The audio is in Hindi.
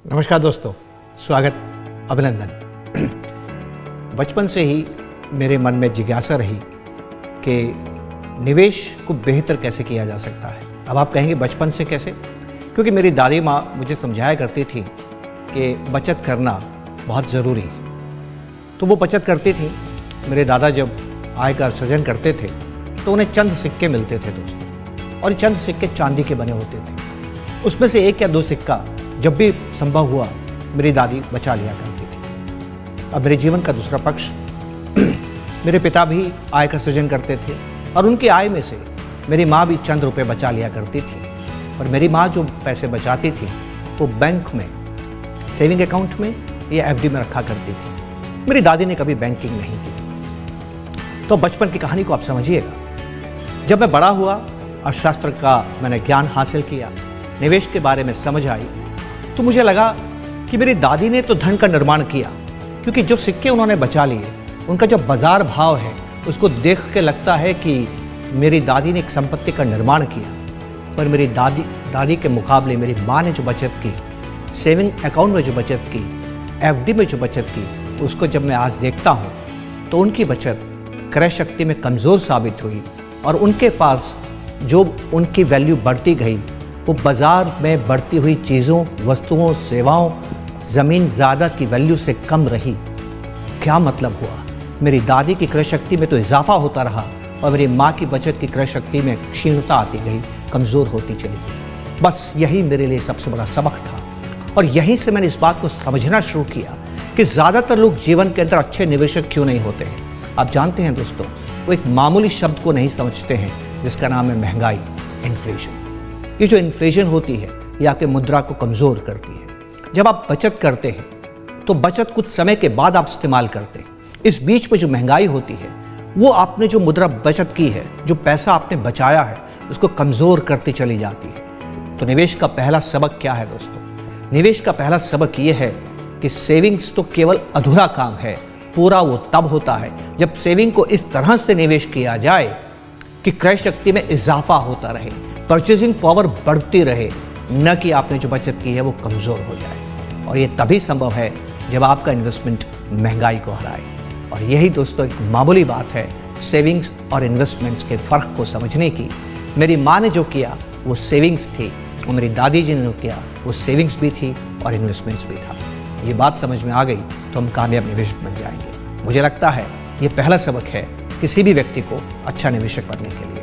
नमस्कार दोस्तों, स्वागत, अभिनंदन। बचपन से ही मेरे मन में जिज्ञासा रही कि निवेश को बेहतर कैसे किया जा सकता है। अब आप कहेंगे बचपन से कैसे? क्योंकि मेरी दादी माँ मुझे समझाया करती थी कि बचत करना बहुत ज़रूरी है। तो वो बचत करती थी। मेरे दादा जब आय का सृजन करते थे तो उन्हें चंद सिक्के मिलते थे दोस्तों, और चंद सिक्के चांदी के बने होते थे। उसमें से एक या दो सिक्का जब भी संभव हुआ मेरी दादी बचा लिया करती थी। अब मेरे जीवन का दूसरा पक्ष, मेरे पिता भी आय का सृजन करते थे और उनकी आय में से मेरी माँ भी चंद रुपए बचा लिया करती थी। और मेरी माँ जो पैसे बचाती थी वो बैंक में, सेविंग अकाउंट में या एफडी में रखा करती थी। मेरी दादी ने कभी बैंकिंग नहीं की। तो बचपन की कहानी को आप समझिएगा। जब मैं बड़ा हुआ, अर्थशास्त्र का मैंने ज्ञान हासिल किया, निवेश के बारे में समझ आई, तो मुझे लगा कि मेरी दादी ने तो धन का निर्माण किया, क्योंकि जो सिक्के उन्होंने बचा लिए उनका जो बाजार भाव है उसको देख के लगता है कि मेरी दादी ने एक संपत्ति का निर्माण किया। पर मेरी दादी के मुकाबले मेरी माँ ने जो बचत की, सेविंग अकाउंट में जो बचत की, एफडी में जो बचत की, उसको जब मैं आज देखता हूँ तो उनकी बचत क्रय शक्ति में कमज़ोर साबित हुई और उनके पास जो उनकी वैल्यू बढ़ती गई वो बाज़ार में बढ़ती हुई चीज़ों, वस्तुओं, सेवाओं, ज़मीन ज़्यादा की वैल्यू से कम रही। क्या मतलब हुआ? मेरी दादी की क्रय शक्ति में तो इजाफा होता रहा और मेरी माँ की बचत की क्रय शक्ति में क्षीणता आती गई, कमज़ोर होती चली गई। बस यही मेरे लिए सबसे बड़ा सबक था। और यहीं से मैंने इस बात को समझना शुरू किया कि ज़्यादातर लोग जीवन के अंदर अच्छे निवेशक क्यों नहीं होते हैं। आप जानते हैं दोस्तों, वो एक मामूली शब्द को नहीं समझते हैं जिसका नाम है महंगाई, इन्फ्लेशन। ये जो इन्फ्लेशन होती है ये आपके मुद्रा को कमज़ोर करती है। जब आप बचत करते हैं तो बचत कुछ समय के बाद आप इस्तेमाल करते हैं। इस बीच में जो महंगाई होती है वो आपने जो मुद्रा बचत की है, जो पैसा आपने बचाया है, उसको कमज़ोर करती चली जाती है। तो निवेश का पहला सबक क्या है दोस्तों? निवेश का पहला सबक ये है कि सेविंग्स तो केवल अधूरा काम है। पूरा वो तब होता है जब सेविंग को इस तरह से निवेश किया जाए कि क्रय शक्ति में इजाफा होता रहे, परचेजिंग पावर बढ़ती रहे, न कि आपने जो बचत की है वो कमज़ोर हो जाए। और ये तभी संभव है जब आपका इन्वेस्टमेंट महंगाई को हराए। और यही दोस्तों एक मामूली बात है सेविंग्स और इन्वेस्टमेंट्स के फ़र्क को समझने की। मेरी माँ ने जो किया वो सेविंग्स थी और मेरी दादी जी ने जो किया वो सेविंग्स भी थी और इन्वेस्टमेंट्स भी था। ये बात समझ में आ गई तो हम कामयाब निवेशक बन जाएंगे। मुझे लगता है ये पहला सबक है किसी भी व्यक्ति को अच्छा निवेशक बनने के लिए।